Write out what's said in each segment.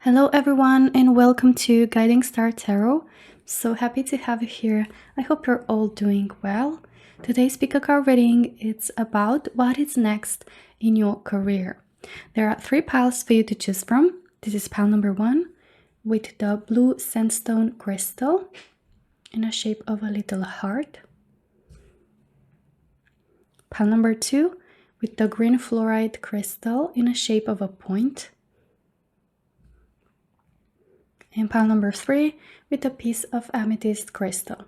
Hello everyone and welcome to Guiding Star Tarot. So happy to have you here. I hope you're all doing well. Today's pick a card reading is about what is next in your career. There are 3 piles for you to choose from. This is pile number 1 with the blue sandstone crystal in a shape of a little heart. Pile number 2 with the green fluorite crystal in a shape of a point. And pile number 3 with a piece of amethyst crystal.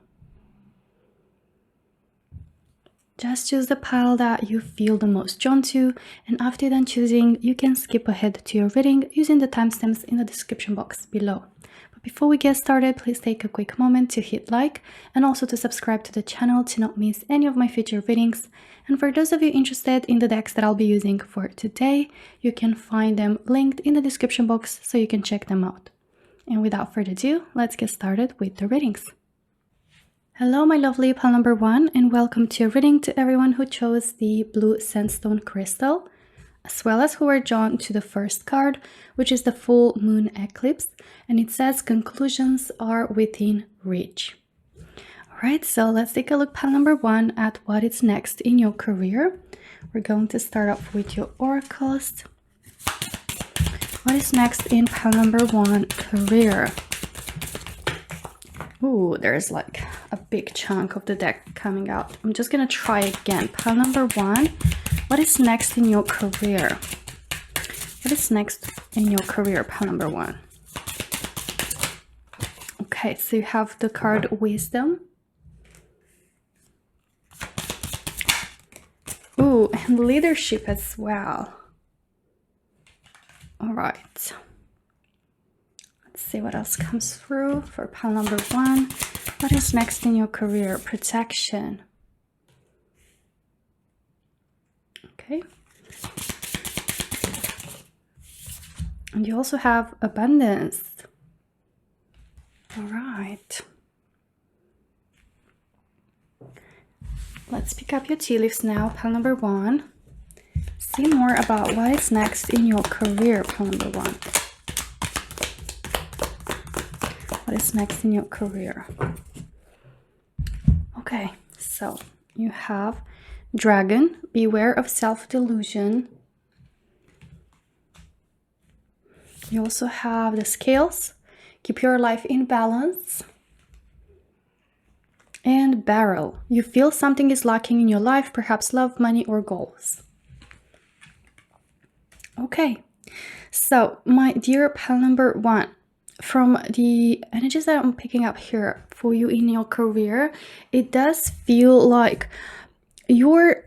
Just choose the pile that you feel the most drawn to, and after done choosing, you can skip ahead to your reading using the timestamps in the description box below. But before we get started, please take a quick moment to hit like and also to subscribe to the channel to not miss any of my future readings. And for those of you interested in the decks that I'll be using for today, you can find them linked in the description box so you can check them out. And without further ado, let's get started with the readings. Hello my lovely pile number 1 and welcome to a reading to everyone who chose the blue sandstone crystal, as well as who were drawn to the first card, which is the full moon eclipse, and it says conclusions are within reach. Alright, so let's take a look pile number 1 at what is next in your career. We're going to start off with your oracles. What is next in pile number 1, career? Ooh, there's like a big chunk of the deck coming out. I'm just gonna try again. Pile number 1, what is next in your career? What is next in your career, pile number 1? Okay, so you have the card Wisdom. Ooh, and leadership as well. All right, let's see what else comes through for pile number 1. What is next in your career? Protection. Okay. And you also have abundance. All right. Let's pick up your tea leaves now, pile number 1. See more about what is next in your career, pile number 1. What is next in your career? Okay, so you have Dragon, beware of self-delusion. You also have the Scales, keep your life in balance. And Barrel, you feel something is lacking in your life, perhaps love, money, or goals. Okay, so my dear pile number 1, from the energies that I'm picking up here for you in your career, it does feel like you're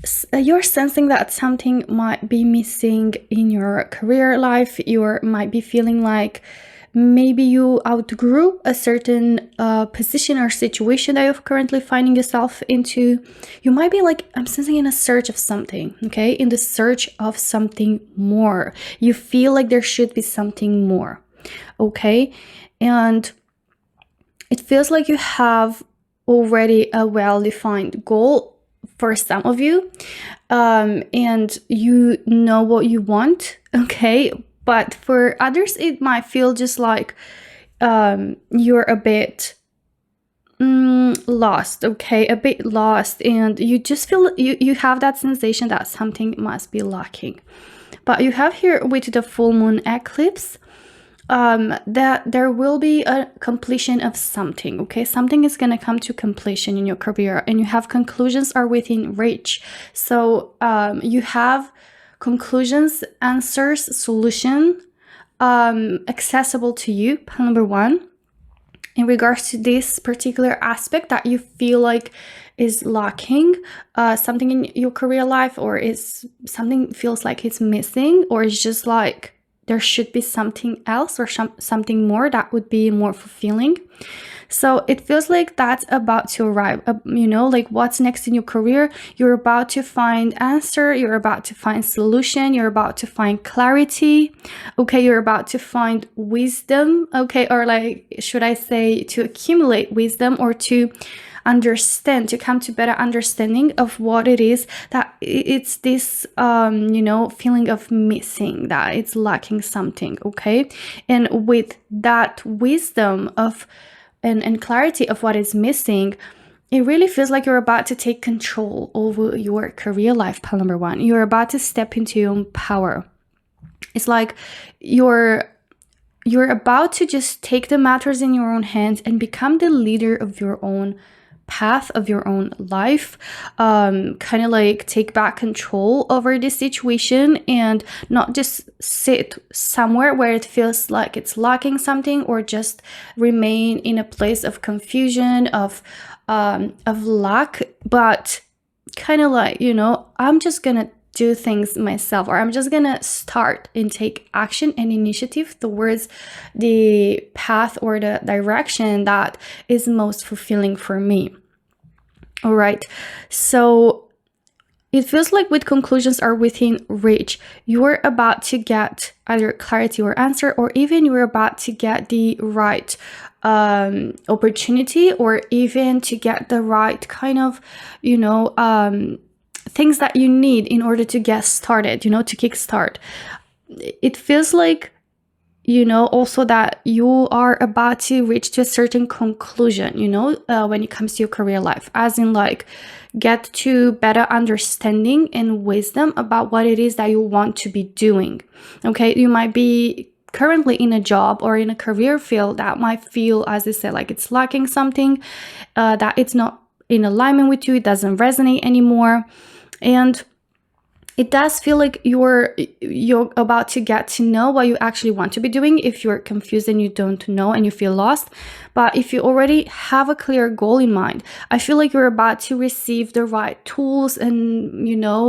sensing that something might be missing in your career life. You might be feeling like maybe you outgrew a certain position or situation that you're currently finding yourself into. You might be like, I'm sensing in a search of something, okay? In the search of something more. You feel like there should be something more, okay? And it feels like you have already a well-defined goal for some of you, and you know what you want, okay? But for others, it might feel just like you're a bit lost, okay? A bit lost, and you just feel you have that sensation that something must be lacking. But you have here with the full moon eclipse that there will be a completion of something, okay? Something is going to come to completion in your career, and you have conclusions are within reach. So you have conclusions, answers, solution accessible to you, pile number 1, in regards to this particular aspect that you feel like is lacking, something in your career life, or is something feels like it's missing, or it's just like there should be something else or something more that would be more fulfilling. So it feels like that's about to arrive, you know, like what's next in your career. You're about to find answer, you're about to find solution, you're about to find clarity, okay? You're about to find wisdom, okay? Or like, should I say to accumulate wisdom, or to understand, to come to better understanding of what it is that it's this feeling of missing, that it's lacking something. Okay, and with that wisdom of and clarity of what is missing, it really feels like you're about to take control over your career life, pile number one. You're about to step into your own power. It's like you're about to just take the matters in your own hands and become the leader of your own path, of your own life. Kind of like take back control over this situation and not just sit somewhere where it feels like it's lacking something, or just remain in a place of confusion, of lack, but kind of like, I'm just gonna do things myself, or I'm just gonna start and take action and initiative towards the path or the direction that is most fulfilling for me. All right, so it feels like with conclusions are within reach, you're about to get either clarity or answer, or even you're about to get the right opportunity, or even to get the right kind of, things that you need in order to get started, to kickstart. It feels like, also that you are about to reach to a certain conclusion, when it comes to your career life, as in like get to better understanding and wisdom about what it is that you want to be doing. Okay, you might be currently in a job or in a career field that might feel, as I said, like it's lacking something, that it's not in alignment with you, it doesn't resonate anymore. And it does feel like you're about to get to know what you actually want to be doing if you're confused and you don't know and you feel lost. But if you already have a clear goal in mind, I feel like you're about to receive the right tools and,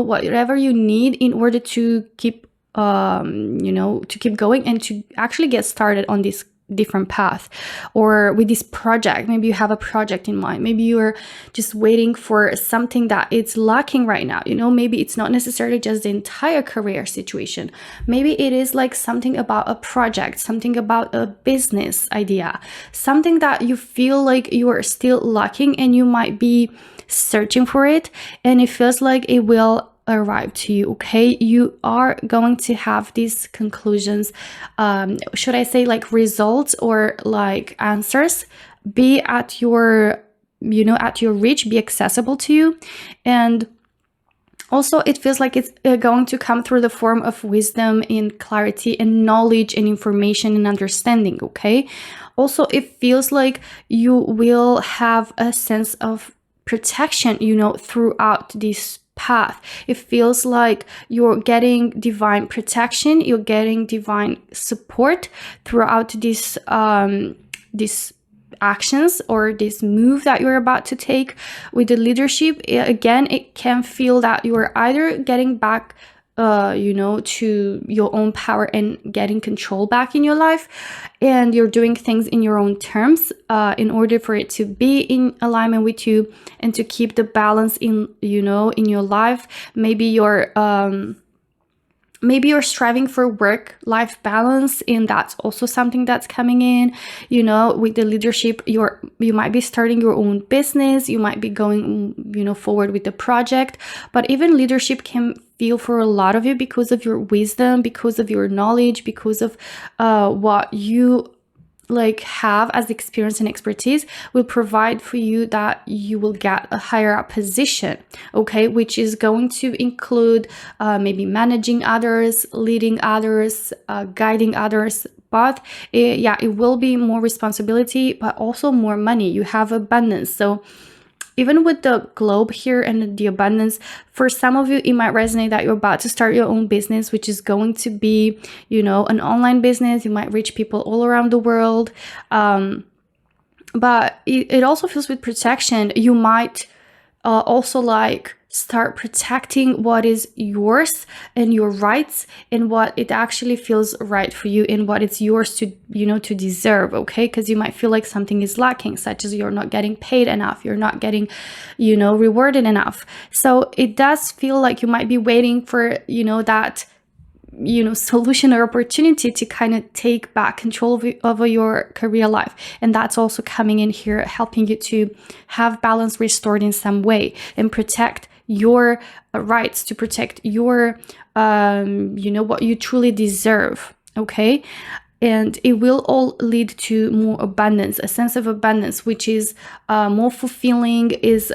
whatever you need in order to keep, to keep going and to actually get started on this different path, or with this project. Maybe you have a project in mind, maybe you're just waiting for something that it's lacking right now. Maybe it's not necessarily just the entire career situation, maybe it is like something about a project, something about a business idea, something that you feel like you are still lacking and you might be searching for it, and it feels like it will arrive to you. Okay, you are going to have these conclusions, should I say like results or like answers, be at your at your reach, be accessible to you. And also it feels like it's going to come through the form of wisdom and clarity and knowledge and information and understanding. Okay, also it feels like you will have a sense of protection, throughout this path. It feels like you're getting divine protection, you're getting divine support throughout this actions or this move that you're about to take with the leadership. Again, it can feel that you're either getting back to your own power and getting control back in your life, and you're doing things in your own terms in order for it to be in alignment with you and to keep the balance in in your life. Maybe you're striving for work-life balance, and that's also something that's coming in. With the leadership, you might be starting your own business, you might be going forward with the project. But even leadership can feel for a lot of you because of your wisdom, because of your knowledge, because of what you have as experience and expertise will provide for you, that you will get a higher up position, okay, which is going to include maybe managing others, leading others, guiding others. But it will be more responsibility, but also more money. You have abundance. So even with the globe here and the abundance, for some of you, it might resonate that you're about to start your own business, which is going to be, an online business. You might reach people all around the world. But it also feels with protection. You might also start protecting what is yours and your rights and what it actually feels right for you and what it's yours to to deserve. Okay, because you might feel like something is lacking, such as you're not getting paid enough, you're not getting rewarded enough. So it does feel like you might be waiting for that solution or opportunity to kind of take back control over your career life. And that's also coming in here, helping you to have balance restored in some way and protect your rights, to protect your, what you truly deserve. Okay. And it will all lead to more abundance, a sense of abundance, which is more fulfilling, is,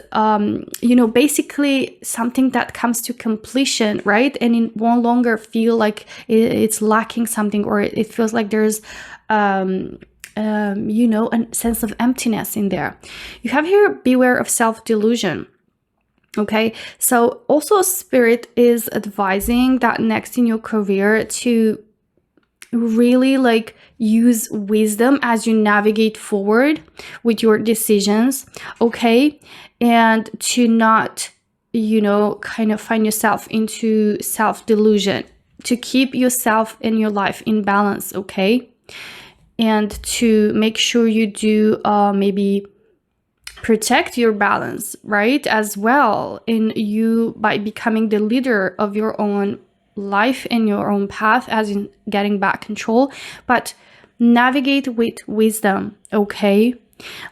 basically something that comes to completion, right? And it won't longer feel like it's lacking something, or it feels like there's, a sense of emptiness in there. You have here, beware of self-delusion. Okay, so also Spirit is advising that next in your career to really use wisdom as you navigate forward with your decisions, okay? And to not, kind of find yourself into self-delusion, to keep yourself and your life in balance, okay? And to make sure you do maybe protect your balance, right? As well, in you by becoming the leader of your own life and your own path, as in getting back control, but navigate with wisdom, okay?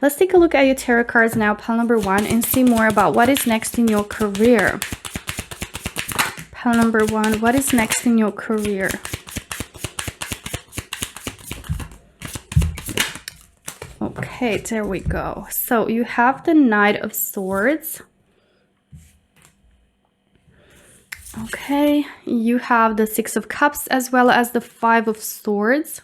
Let's take a look at your tarot cards now, pile number 1, and see more about what is next in your career. Pile number 1, what is next in your career? Okay, there we go. So you have the Knight of Swords. Okay, you have the Six of Cups as well as the Five of Swords.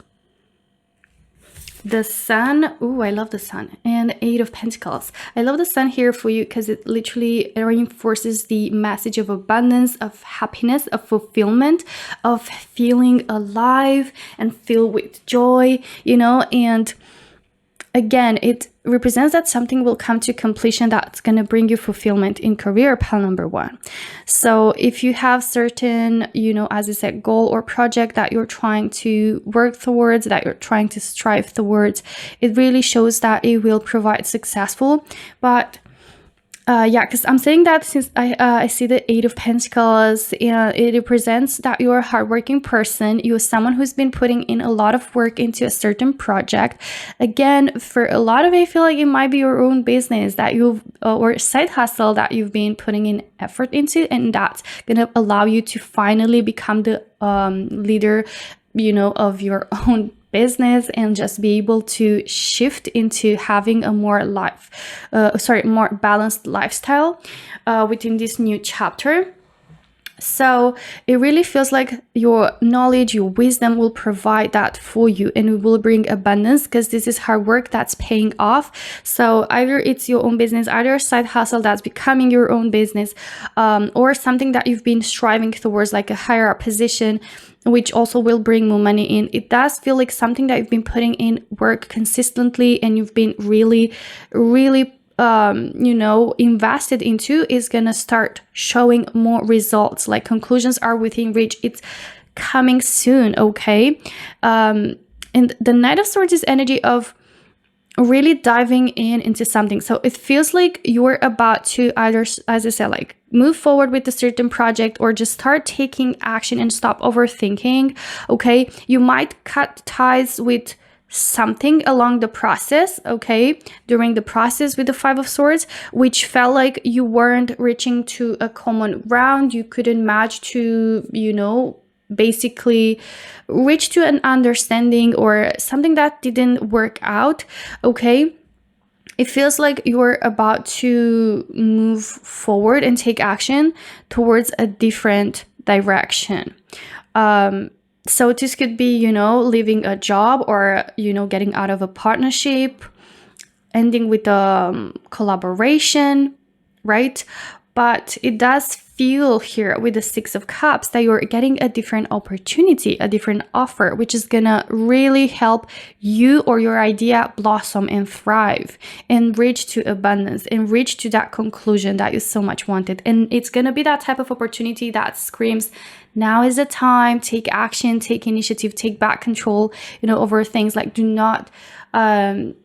The Sun. Ooh, I love the Sun. And Eight of Pentacles. I love the Sun here for you because it literally reinforces the message of abundance, of happiness, of fulfillment, of feeling alive and filled with joy, and again, it represents that something will come to completion that's going to bring you fulfillment in career, pile number 1. So if you have certain, as I said, goal or project that you're trying to work towards, that you're trying to strive towards, it really shows that it will provide successful. But because I'm saying that since I see the Eight of Pentacles, it represents that you're a hardworking person. You're someone who's been putting in a lot of work into a certain project. Again, for a lot of it, I feel like it might be your own business that you've, or side hustle that you've been putting in effort into, and that's gonna allow you to finally become the leader, of your own business, and just be able to shift into having a more more balanced lifestyle within this new chapter. So it really feels like your knowledge, your wisdom will provide that for you, and it will bring abundance, because this is hard work that's paying off. So either it's your own business, either a side hustle that's becoming your own business, or something that you've been striving towards, like a higher up position, which also will bring more money in. It does feel like something that you've been putting in work consistently, and you've been really, really invested into, is gonna start showing more results. Like conclusions are within reach. It's coming soon, okay? And the Knight of Swords is energy of really diving into something. So it feels like you're about to either, as I said, move forward with a certain project, or just start taking action and stop overthinking, okay? You might cut ties with something along the process, okay, during the process with the Five of Swords, which felt like you weren't reaching to a common ground. You couldn't match to, basically reach to an understanding, or something that didn't work out, okay? It feels like you're about to move forward and take action towards a different direction. So this could be, leaving a job, or, getting out of a partnership, ending with a collaboration, right? But it does feel here with the Six of Cups that you're getting a different opportunity, a different offer, which is gonna really help you or your idea blossom and thrive and reach to abundance and reach to that conclusion that you so much wanted. And it's gonna be that type of opportunity that screams, now is the time, take action, take initiative, take back control, over things. Like, do not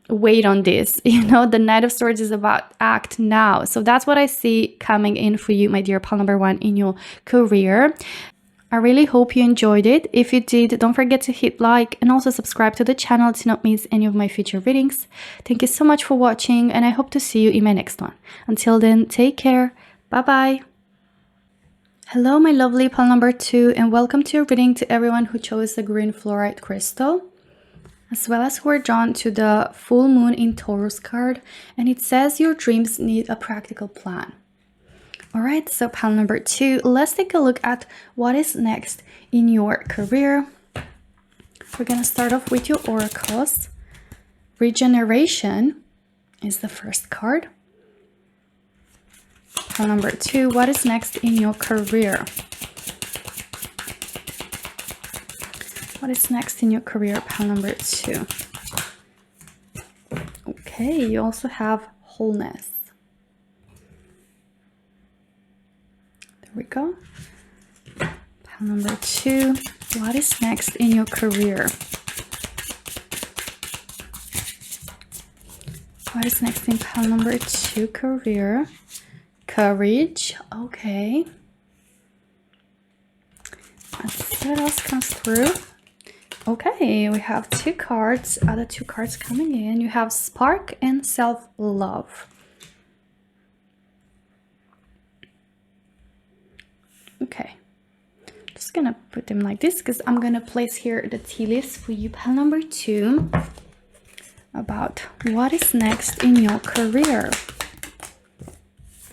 wait on this. The Knight of Swords is about act now. So that's what I see coming in for you, my dear pile number 1, in your career. I really hope you enjoyed it. If you did, don't forget to hit like and also subscribe to the channel to not miss any of my future readings. Thank you so much for watching, and I hope to see you in my next one. Until then, take care. Bye bye. Hello, my lovely pile number 2, and welcome to your reading to everyone who chose the green fluorite crystal, as well as who are drawn to the full moon in Taurus card. And it says your dreams need a practical plan. Alright, so pile number 2, let's take a look at what is next in your career. We're going to start off with your oracles. Regeneration is the first card. Pile number 2, what is next in your career? What is next in your career, pile number 2? Okay, you also have wholeness. We go. Pile number 2, what is next in your career? What is next in pile number 2, career? Courage. Okay. Let's see what else comes through. Okay, we have 2 cards, other 2 cards coming in. You have spark and self-love. Okay, just gonna put them like this because I'm gonna place here the tea leaves for you, pile number 2, about what is next in your career.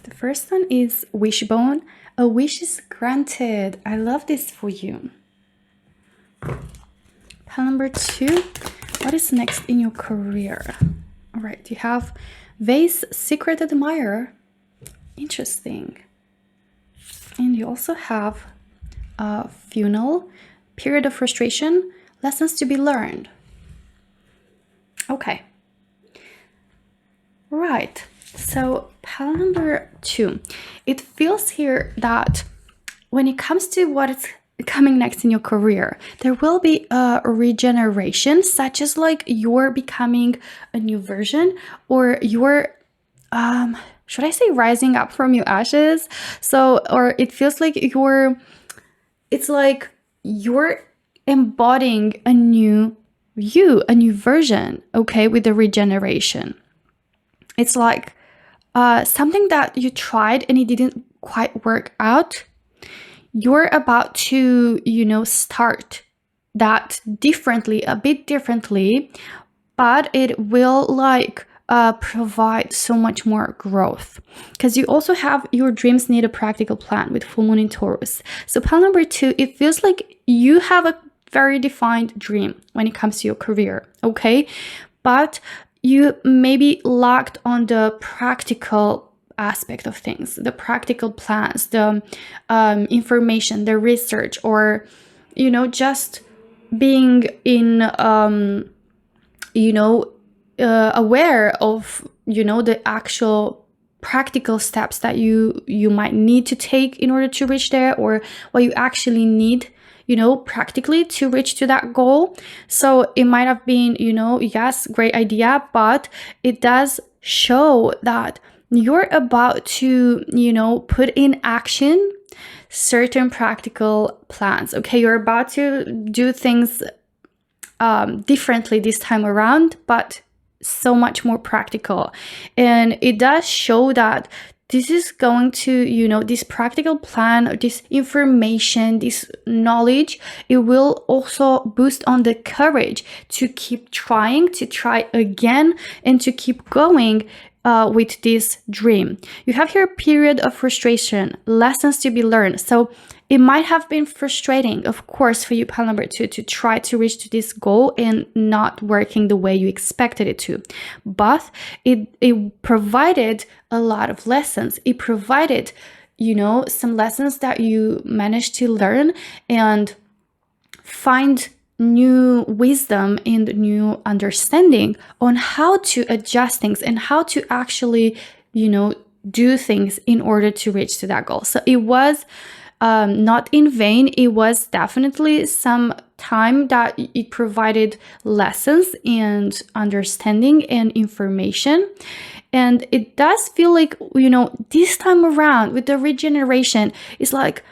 The first one is wishbone. A wish is granted. I love this for you. Pile number 2, what is next in your career? All right, you have vase, secret admirer. Interesting. And you also have a funeral, period of frustration, lessons to be learned. Okay. Right. So pile number 2, it feels here that when it comes to what is coming next in your career, there will be a regeneration, such as like you're becoming a new version, or you're should I say rising up from your ashes? So, or it feels like it's like you're embodying a new you, a new version, okay, with the regeneration. It's like something that you tried and it didn't quite work out. You're about to, start that differently, a bit differently, but it will like provide so much more growth, because you also have your dreams need a practical plan with full moon in Taurus. So pile number 2, it feels like you have a very defined dream when it comes to your career, okay, but you maybe lacked on the practical aspect of things, the practical plans, the information, the research, or just being in aware of the actual practical steps that you might need to take in order to reach there, or what you actually need practically to reach to that goal. So it might have been yes, great idea, but it does show that you're about to put in action certain practical plans. Okay, you're about to do things differently this time around, but so much more practical. And it does show that this is going to, this practical plan, this information, this knowledge, it will also boost on the courage to keep trying, to try again, and to keep going with this dream. You have here a period of frustration, lessons to be learned. So it might have been frustrating, of course, for you, pile number 2, to try to reach to this goal and not working the way you expected it to. But it provided a lot of lessons. It provided, some lessons that you managed to learn and find new wisdom and new understanding on how to adjust things and how to actually, do things in order to reach to that goal. So it was not in vain. It was definitely some time that it provided lessons and understanding and information. And it does feel like, this time around with the regeneration, it's like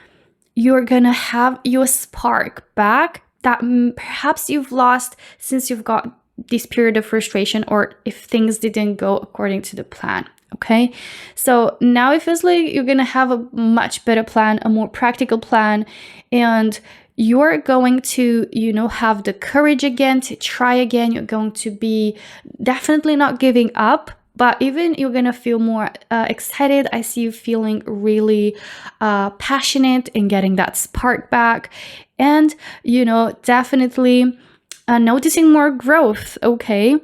you're gonna have your spark back that perhaps you've lost since you've got this period of frustration, or if things didn't go according to the plan. Okay, so now it feels like you're gonna have a much better plan, a more practical plan, and you're going to, have the courage again to try again. You're going to be definitely not giving up, but even you're gonna feel more excited. I see you feeling really passionate and getting that spark back, and definitely noticing more growth. Okay,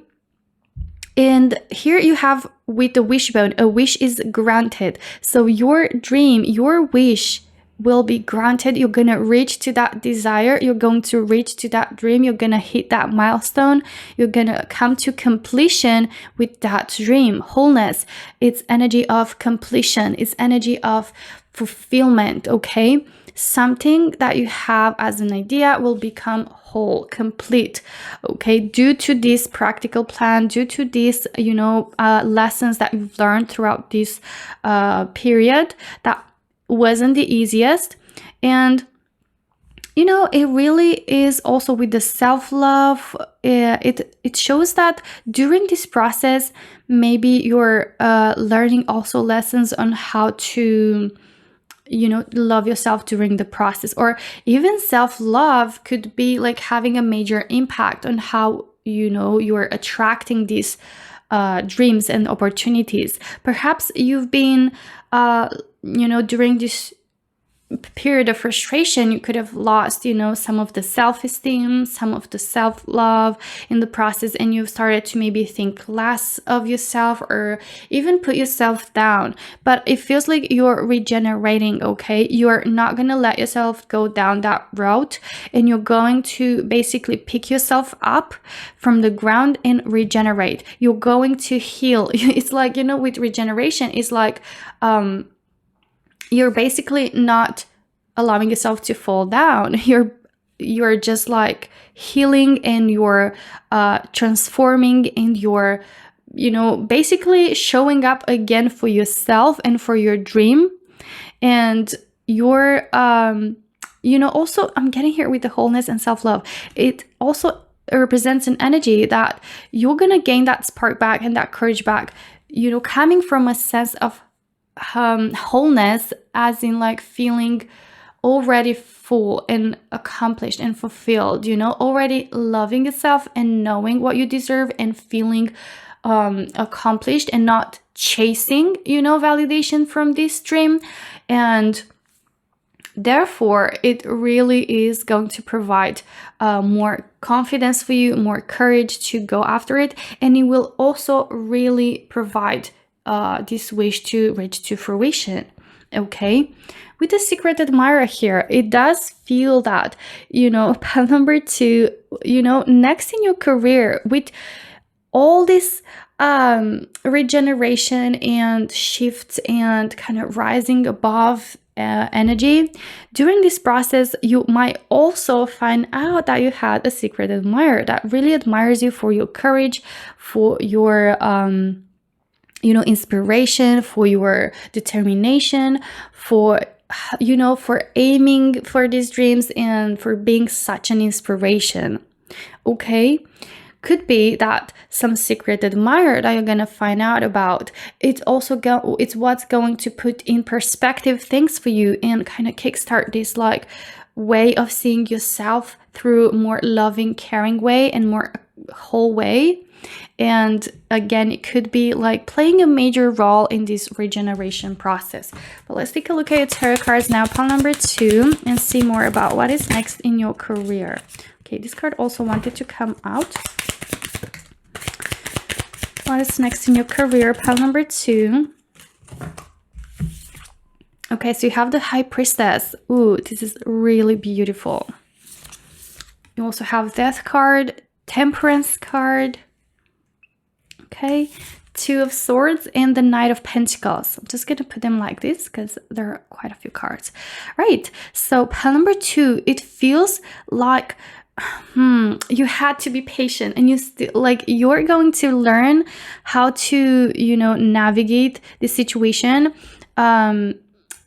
and here you have with the wishbone, a wish is granted. So your dream, your wish will be granted. You're gonna reach to that desire. You're going to reach to that dream. You're gonna hit that milestone. You're gonna come to completion with that dream. Wholeness, it's energy of completion. It's energy of fulfillment. Okay, something that you have as an idea will become whole, complete. Okay, due to this practical plan, due to these lessons that you've learned throughout this period that wasn't the easiest. And it really is also with the self-love. It shows that during this process, maybe you're learning also lessons on how to love yourself during the process. Or even self-love could be like having a major impact on how you're attracting these dreams and opportunities. Perhaps you've been during this period of frustration, you could have lost some of the self-esteem, some of the self-love in the process, and you've started to maybe think less of yourself or even put yourself down. But it feels like you're regenerating. Okay, you're not gonna let yourself go down that route, and you're going to basically pick yourself up from the ground and regenerate. You're going to heal. It's like with regeneration, it's like you're basically not allowing yourself to fall down. You're just like healing, and you're transforming, and you're basically showing up again for yourself and for your dream. And you're also, I'm getting here with the wholeness and self-love, it also represents an energy that you're gonna gain that spark back and that courage back, coming from a sense of wholeness, as in like feeling already full and accomplished and fulfilled, already loving yourself and knowing what you deserve and feeling accomplished, and not chasing validation from this dream. And therefore it really is going to provide more confidence for you, more courage to go after it, and it will also really provide this wish to reach to fruition. Okay, with the secret admirer here, it does feel that pile number 2, next in your career, with all this regeneration and shift and kind of rising above energy, during this process you might also find out that you had a secret admirer that really admires you for your courage, for your inspiration, for your determination, for aiming for these dreams, and for being such an inspiration. Okay, could be that some secret admirer that you're gonna find out about, it's what's going to put in perspective things for you and kind of kickstart this like way of seeing yourself through more loving, caring way and more whole way. And again, it could be like playing a major role in this regeneration process. But let's take a look at your tarot cards now, pile number 2, and see more about what is next in your career. Okay, this card also wanted to come out. What is next in your career, pile number 2? Okay, so you have the High Priestess. Ooh, this is really beautiful. You also have Death card, Temperance card. Okay, Two of Swords and the Knight of Pentacles. I'm just going to put them like this because there are quite a few cards. Right, so pile number 2, it feels like you had to be patient, and you're going to learn how to navigate the situation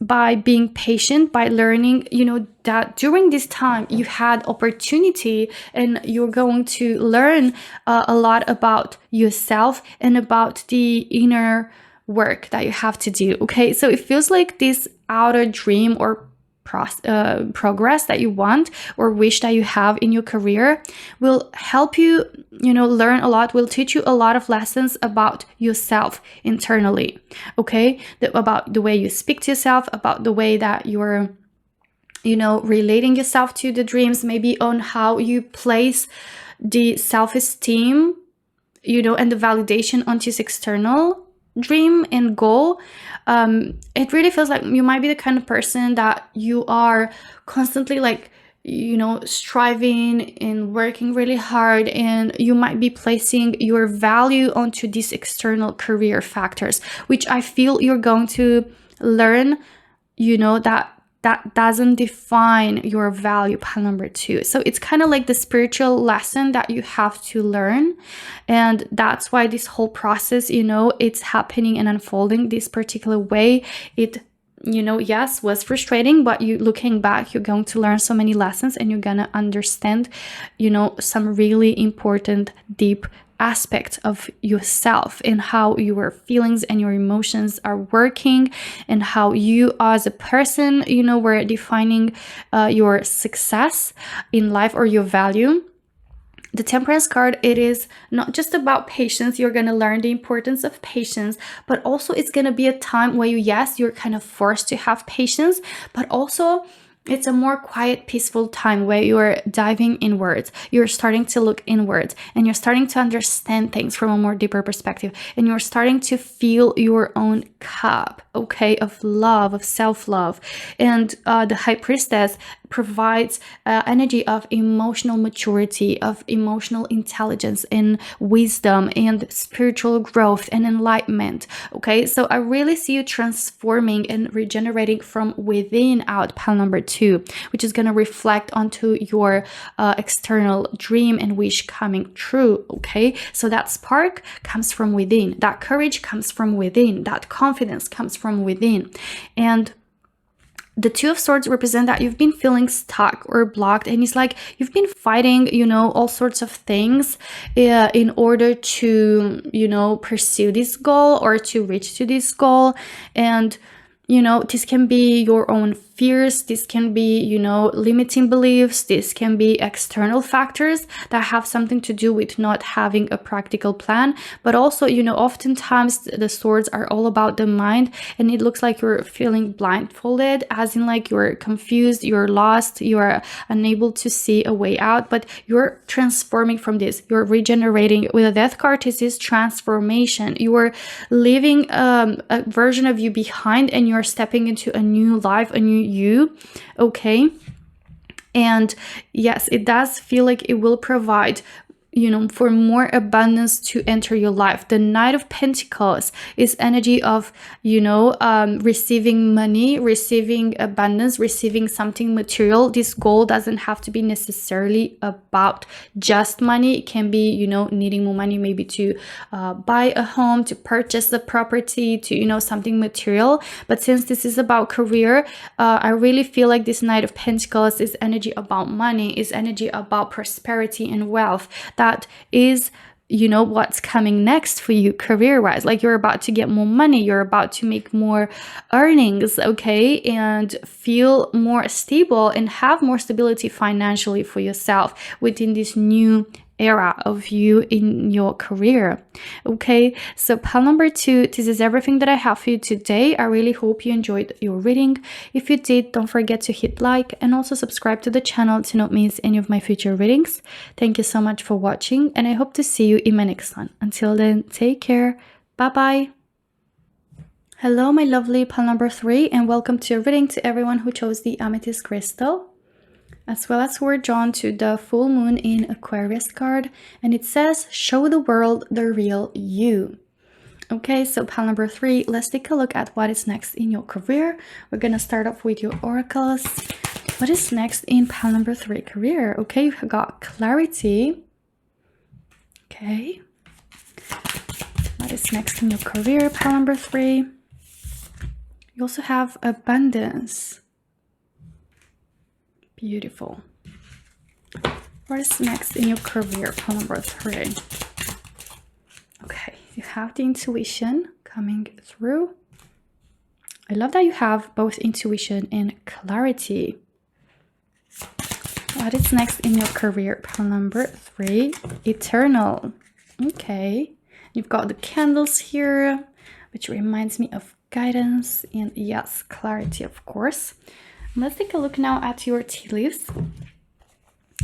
by being patient, by learning, you know, that during this time you had opportunity and you're going to learn a lot about yourself and about the inner work that you have to do. Okay, so it feels like this outer dream or progress that you want or wish that you have in your career will help you, you know, learn a lot, will teach you a lot of lessons about yourself internally. Okay, about the way you speak to yourself, about the way that you're, you know, relating yourself to the dreams, maybe on how you place the self-esteem, you know, and the validation onto this external dream and goal. It really feels like you might be the kind of person that you are constantly like, you know, striving and working really hard, and you might be placing your value onto these external career factors, which I feel you're going to learn, you know, that doesn't define your value, pile number 2. So it's kind of like the spiritual lesson that you have to learn. And that's why this whole process, you know, it's happening and unfolding this particular way. It, you know, yes, was frustrating, but you looking back, you're going to learn so many lessons and you're gonna understand, you know, some really important, deep aspect of yourself and how your feelings and your emotions are working, and how you as a person, you know, were defining your success in life or your value. The Temperance card, it is not just about patience. You're going to learn the importance of patience, but also it's going to be a time where you're kind of forced to have patience, but also it's a more quiet, peaceful time where you're diving inwards. You're starting to look inwards and you're starting to understand things from a more deeper perspective. And you're starting to feel your own cup, okay, of love, of self-love. And the High Priestess provides energy of emotional maturity, of emotional intelligence and wisdom and spiritual growth and enlightenment. Okay, so I really see you transforming and regenerating from within out, pile number 2, which is going to reflect onto your external dream and wish coming true. Okay, so that spark comes from within, that courage comes from within, that confidence comes from within. And the Two of Swords represent that you've been feeling stuck or blocked, and it's like you've been fighting, you know, all sorts of things in order to, you know, pursue this goal or to reach to this goal. And, you know, this can be your own fears, this can be, you know, limiting beliefs, this can be external factors that have something to do with not having a practical plan. But also, you know, oftentimes the swords are all about the mind, and it looks like you're feeling blindfolded, as in like you're confused, you're lost, you're unable to see a way out, but you're transforming from this, you're regenerating. With the Death card, this is transformation. You are leaving a version of you behind and you're stepping into a new life, a new you. Okay, and yes, it does feel like it will provide, you know, for more abundance to enter your life. The Knight of Pentacles is energy of, you know, receiving money, receiving abundance, receiving something material. This goal doesn't have to be necessarily about just money. It can be, you know, needing more money, maybe to buy a home, to purchase the property, to, you know, something material. But since this is about career, I really feel like this Knight of Pentacles is energy about money, is energy about prosperity and wealth. That is, you know, what's coming next for you career-wise. Like you're about to get more money, you're about to make more earnings, okay, and feel more stable and have more stability financially for yourself within this new era of you in your career. Okay, so pile number 2, this is everything that I have for you today. I really hope you enjoyed your reading. If you did, don't forget to hit like and also subscribe to the channel to not miss any of my future readings. Thank you so much for watching, and I hope to see you in my next one. Until then, take care. Bye bye. Hello, my lovely pile number 3, and welcome to a reading to everyone who chose the Amethyst crystal, as well as who were drawn to the full moon in Aquarius card, and it says, show the world the real you. Okay, so pile number 3, let's take a look at what is next in your career. We're gonna start off with your oracles. What is next in pile number 3, career? Okay, you've got clarity. Okay, what is next in your career, pile number 3? You also have abundance. Beautiful. What is next in your career? Pile number 3. Okay, you have the intuition coming through. I love that you have both intuition and clarity. What is next in your career? Pile number 3, eternal. Okay, you've got the candles here, which reminds me of guidance and yes, clarity, of course. Let's take a look now at your tea leaves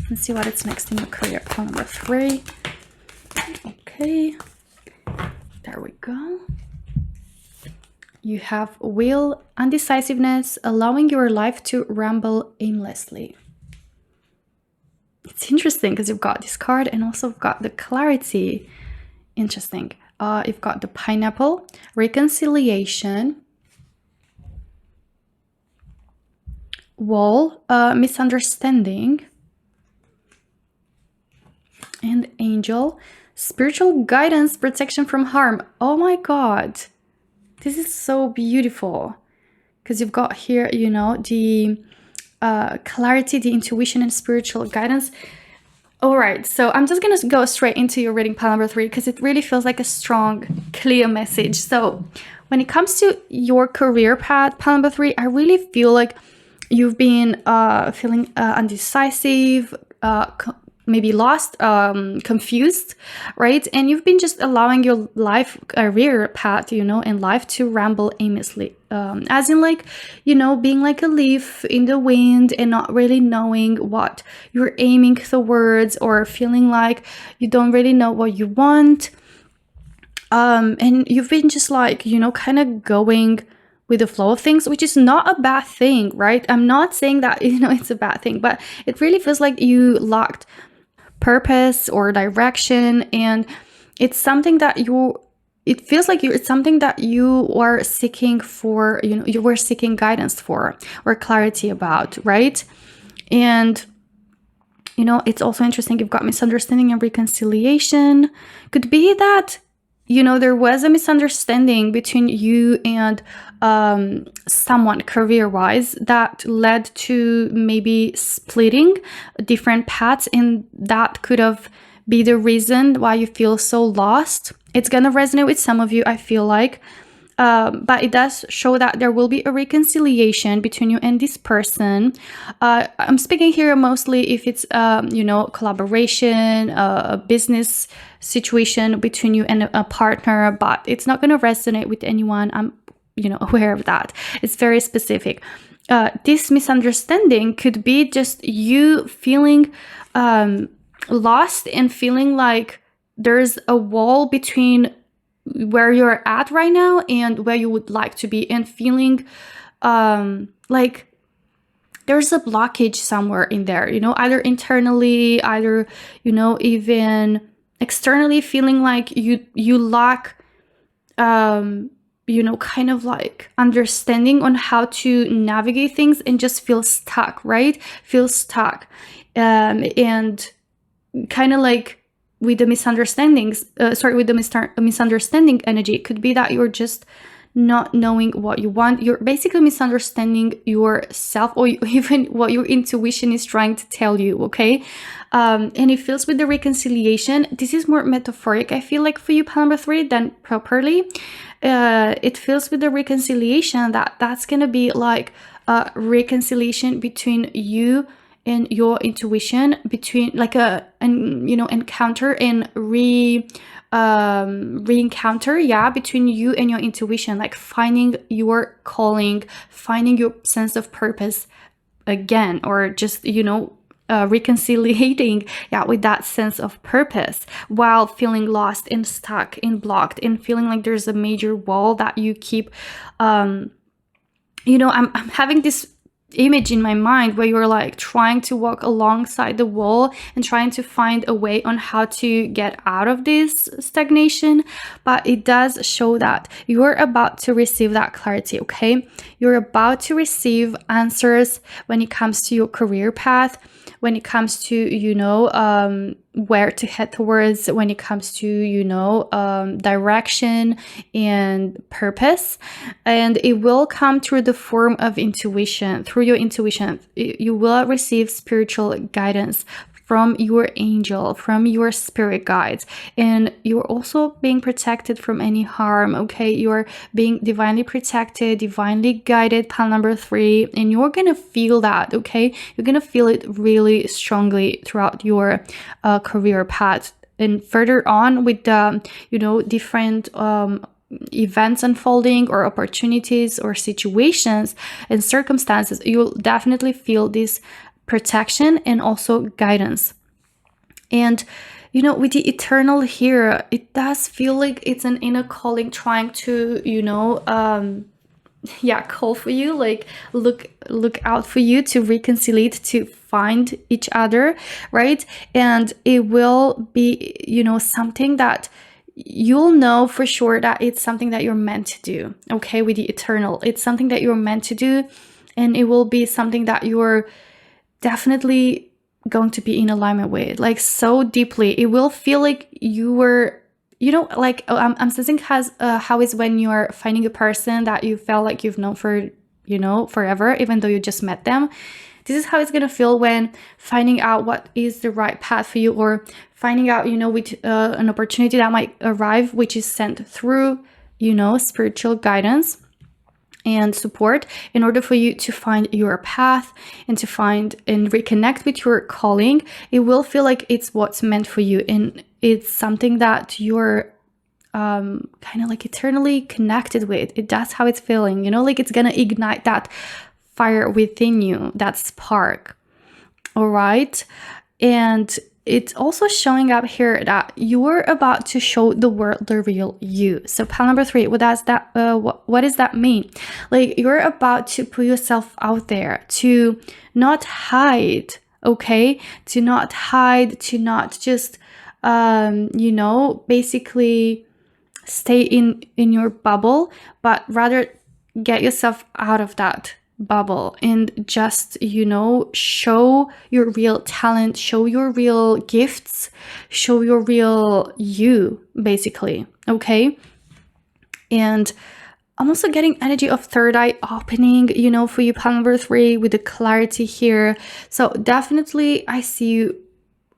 and see what is next in your career. Pile number 3. Okay, there we go. You have will, undecisiveness, allowing your life to ramble aimlessly. It's interesting because you've got this card and also got the clarity. Interesting. You've got the pineapple, reconciliation, wall, misunderstanding, and angel, spiritual guidance, protection from harm. Oh my God. This is so beautiful because you've got here, you know, the clarity, the intuition, and spiritual guidance. All right, so I'm just gonna go straight into your reading, pile number 3, because it really feels like a strong, clear message. So when it comes to your career path, pile number 3, I really feel like you've been feeling undecisive, maybe lost, confused, right? And you've been just allowing your life, career path, you know, and life to ramble aimlessly. As in like, you know, being like a leaf in the wind and not really knowing what you're aiming towards, or feeling like you don't really know what you want. And you've been just like, you know, kind of going with the flow of things, which is not a bad thing, right? I'm not saying that, you know, it's a bad thing, but it really feels like you lacked purpose or direction, and it's something that it's something that you are seeking for, you know, you were seeking guidance for or clarity about, right? And you know, it's also interesting, you've got misunderstanding and reconciliation. Could be that, you know, there was a misunderstanding between you and someone career-wise that led to maybe splitting different paths, and that could have be the reason why you feel so lost. It's gonna resonate with some of you, I feel like, but it does show that there will be a reconciliation between you and this person. I'm speaking here mostly if it's you know, collaboration, a business situation between you and a partner, but it's not going to resonate with anyone. I'm, you know, aware of that. It's very specific. This misunderstanding could be just you feeling lost and feeling like there's a wall between where you're at right now and where you would like to be, and feeling like there's a blockage somewhere in there, you know, either internally, either, you know, even externally, feeling like you lack you know, kind of like understanding on how to navigate things, and just feel stuck, right? Feel stuck. And kind of like with the misunderstandings, with the misunderstanding energy, it could be that you're just not knowing what you want. You're basically misunderstanding yourself, or even what your intuition is trying to tell you, okay? And it feels with the reconciliation, this is more metaphoric, I feel like, for you, pile number 3, than properly. It feels with the reconciliation that's gonna be like a reconciliation between you and your intuition, between like you know, encounter and re-encounter, yeah, between you and your intuition, like finding your calling, finding your sense of purpose again, or just, you know, reconciliating, yeah, with that sense of purpose, while feeling lost and stuck and blocked, and feeling like there's a major wall that you keep you know, I'm having this image in my mind where you're like trying to walk alongside the wall and trying to find a way on how to get out of this stagnation. But it does show that you're about to receive that clarity, okay? You're about to receive answers when it comes to your career path, when it comes to, you know, where to head towards when it comes to, you know, direction and purpose. And it will come through the form of intuition. Through your intuition, you will receive spiritual guidance from your angel, from your spirit guides, and you're also being protected from any harm. Okay, you're being divinely protected, divinely guided, pile number 3, and you're gonna feel that. Okay, you're gonna feel it really strongly throughout your career path, and further on with the, you know, different events unfolding or opportunities or situations and circumstances, you'll definitely feel this protection and also guidance. And you know, with the eternal here, it does feel like it's an inner calling trying to, you know, call for you, like look out for you to reconcile, to find each other, right? And it will be, you know, something that you'll know for sure that it's something that you're meant to do. Okay, with the eternal, it's something that you're meant to do, and it will be something that you're definitely going to be in alignment with, like so deeply. It will feel like you were, you know, like I'm sensing how is when you're finding a person that you felt like you've known for, you know, forever, even though you just met them. This is how it's gonna feel when finding out what is the right path for you, or finding out, you know, with an opportunity that might arrive, which is sent through, you know, spiritual guidance and support in order for you to find your path and to find and reconnect with your calling. It will feel like it's what's meant for you, and it's something that you're kind of like eternally connected with. That's how it's feeling, you know, like it's gonna ignite that fire within you, that spark. All right. And it's also showing up here that you're about to show the world the real you. So pile number 3, what does that what does that mean? Like you're about to put yourself out there, to not hide, okay? To not hide, to not just you know, basically stay in your bubble, but rather get yourself out of that bubble and just, you know, show your real talent, show your real gifts, show your real you, basically. Okay. And I'm also getting energy of third eye opening, you know, for you, pile number 3, with the clarity here. So definitely I see you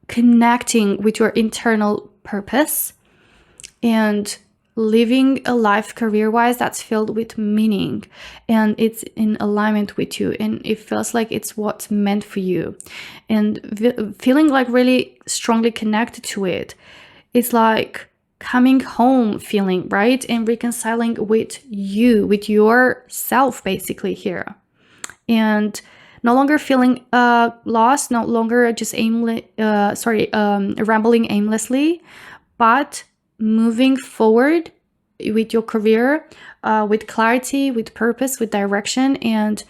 connecting with your internal purpose and living a life career-wise that's filled with meaning, and it's in alignment with you, and it feels like it's what's meant for you, and feeling like really strongly connected to it. It's like coming home feeling, right? And reconciling with you, with yourself, basically here. And no longer feeling lost, no longer just rambling aimlessly, but moving forward with your career, with clarity, with purpose, with direction, and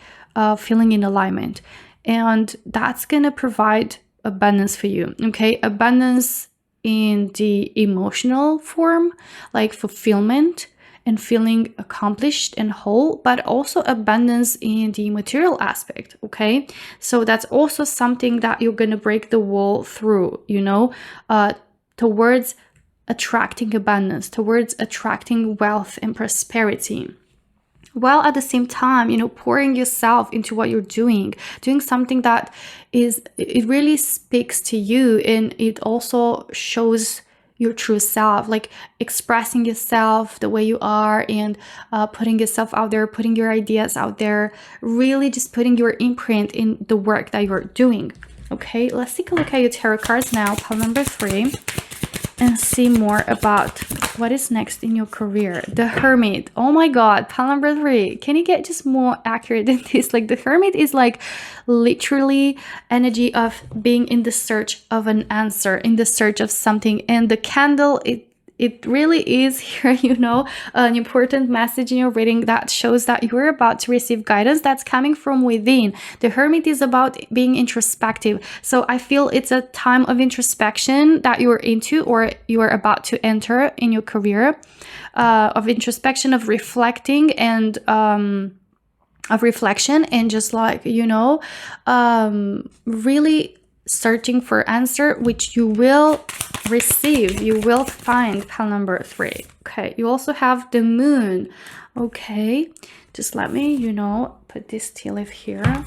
feeling in alignment. And that's gonna provide abundance for you, okay? Abundance in the emotional form, like fulfillment and feeling accomplished and whole, but also abundance in the material aspect, okay? So that's also something that you're gonna break the wall through, you know, towards attracting abundance, towards attracting wealth and prosperity, while at the same time, you know, pouring yourself into what you're doing something that it really speaks to you, and it also shows your true self, like expressing yourself the way you are, and putting yourself out there, putting your ideas out there, really just putting your imprint in the work that you're doing. Okay, let's take a look at your tarot cards now, pile number 3, and see more about what is next in your career. The Hermit. Oh my God, pile number 3. Can you get just more accurate than this? Like the Hermit is like literally energy of being in the search of an answer, in the search of something. And the candle, it really is here, you know, an important message in your reading that shows that you're about to receive guidance that's coming from within. The Hermit is about being introspective. So I feel it's a time of introspection that you're into, or you're about to enter in your career, of introspection, of reflecting, and of reflection, and just like, you know, really searching for answer, which you will receive, you will find. Pile number 3. Okay, you also have the moon. Okay, just let me, you know, put this tea leaf here.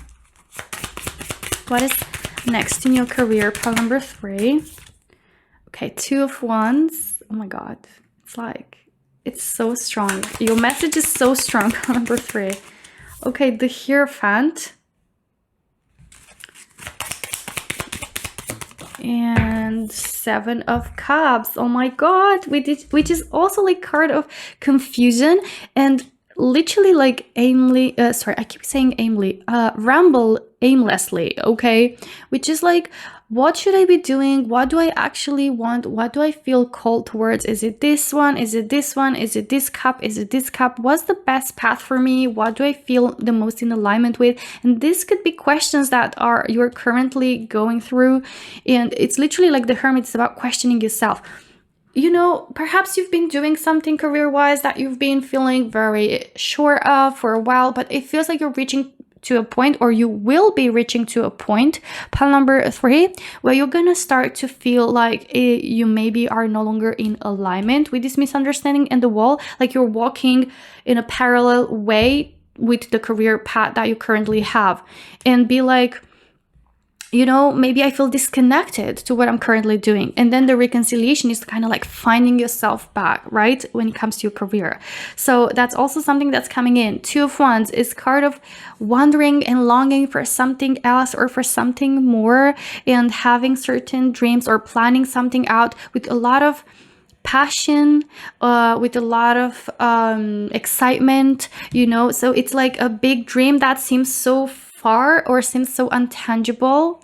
What is next in your career? Pile number 3. Okay, 2 of Wands. Oh my god, it's like, it's so strong. Your message is so strong. Pile number 3. Okay, the Hierophant. And 7 of Cups. Oh my god, which is also like card of confusion and literally like ramble aimlessly. Okay, which is like, what should I be doing? What do I actually want? What do I feel called towards? Is it this one? Is it this one? Is it this cup? Is it this cup? What's the best path for me? What do I feel the most in alignment with? And this could be questions that you're currently going through. And it's literally like the Hermit. It's about questioning yourself. You know, perhaps you've been doing something career-wise that you've been feeling very sure of for a while, but it feels like you're reaching to a point, or you will be reaching to a point, pile number 3, where you're gonna start to feel like you maybe are no longer in alignment with this misunderstanding and the wall, like you're walking in a parallel way with the career path that you currently have, and be like, you know, maybe I feel disconnected to what I'm currently doing. And then the reconciliation is kind of like finding yourself back, right? When it comes to your career. So that's also something that's coming in. 2 of Wands is card of wondering and longing for something else or for something more, and having certain dreams or planning something out with a lot of passion, with a lot of excitement, you know. So it's like a big dream that seems so far or seems so untangible,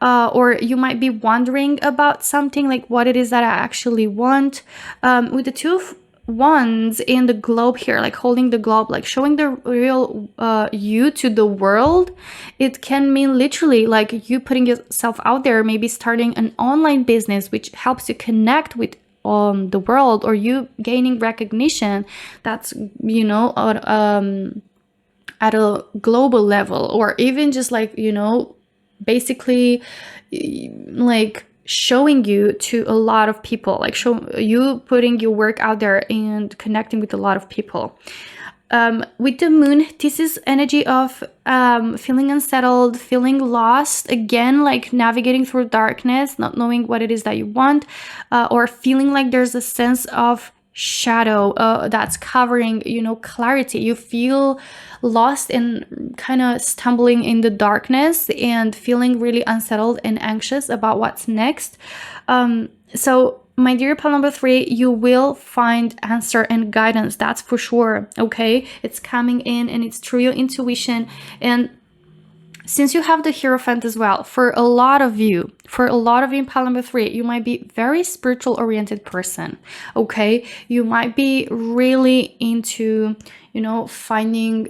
or you might be wondering about something like what it is that I actually want. With the 2 of Wands in the globe here, like holding the globe, like showing the real you to the world, it can mean literally like you putting yourself out there, maybe starting an online business which helps you connect with the world, or you gaining recognition that's, you know, at a global level, or even just like, you know, basically like showing you to a lot of people, like you putting your work out there and connecting with a lot of people. With the moon, this is energy of feeling unsettled, feeling lost, again, like navigating through darkness, not knowing what it is that you want, or feeling like there's a sense of shadow that's covering, you know, clarity. You feel lost and kind of stumbling in the darkness and feeling really unsettled and anxious about what's next. So my dear pile number 3, you will find answer and guidance, that's for sure. Okay, it's coming in and it's through your intuition. And since you have the Hierophant as well, for a lot of you in pile number 3, you might be very spiritual oriented person. Okay, you might be really into, you know, finding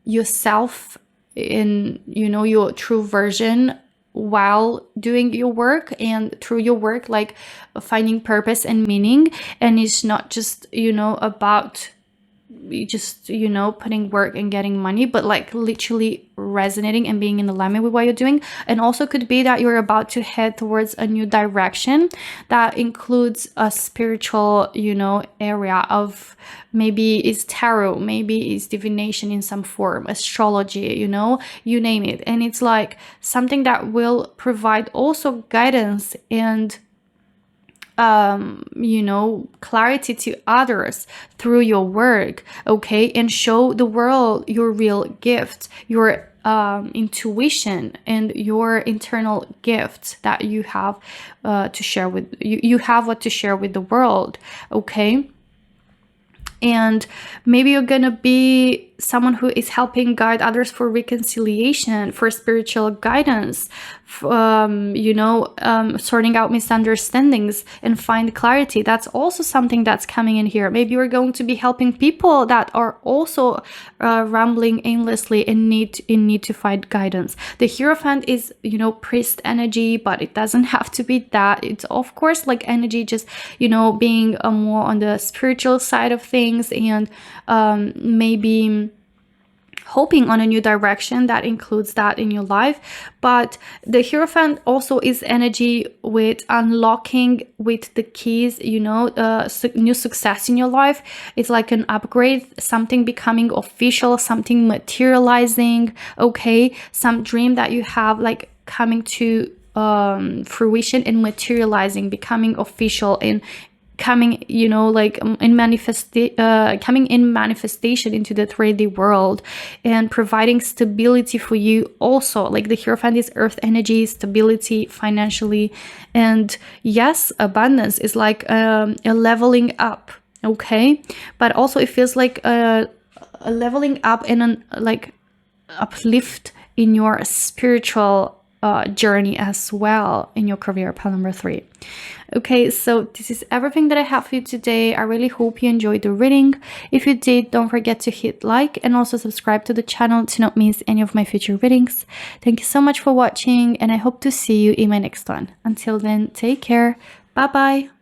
yourself in, you know, your true version while doing your work, and through your work, like finding purpose and meaning. And it's not just, you know, about just, you know, putting work and getting money, but like literally resonating and being in alignment with what you're doing. And also could be that you're about to head towards a new direction that includes a spiritual, you know, area of, maybe is tarot, maybe is divination in some form, astrology, you know, you name it. And it's like something that will provide also guidance and you know, clarity to others through your work. Okay, and show the world your real gift, your intuition and your internal gifts that you have to share with you have what to share with the world. Okay, and maybe you're gonna be someone who is helping guide others for reconciliation, for spiritual guidance, you know, sorting out misunderstandings and find clarity. That's also something that's coming in here. Maybe you're going to be helping people that are also rambling aimlessly and need to find guidance. The Hierophant is, you know, priest energy, but it doesn't have to be that. It's of course like energy, just, you know, being more on the spiritual side of things, and maybe hoping on a new direction that includes that in your life. But the Hierophant also is energy with unlocking with the keys, you know, new success in your life. It's like an upgrade, something becoming official, something materializing, okay, some dream that you have like coming to fruition and materializing, becoming official, and coming, you know, like coming in manifestation into the 3D world, and providing stability for you also. Like the Hierophant is earth energy, stability financially, and yes, abundance is like a leveling up, okay, but also it feels like a leveling up and an like uplift in your spiritual journey as well in your career, pile number 3. Okay, so this is everything that I have for you today. I really hope you enjoyed the reading. If you did, don't forget to hit like and also subscribe to the channel to not miss any of my future readings. Thank you so much for watching, and I hope to see you in my next one. Until then, take care. Bye bye.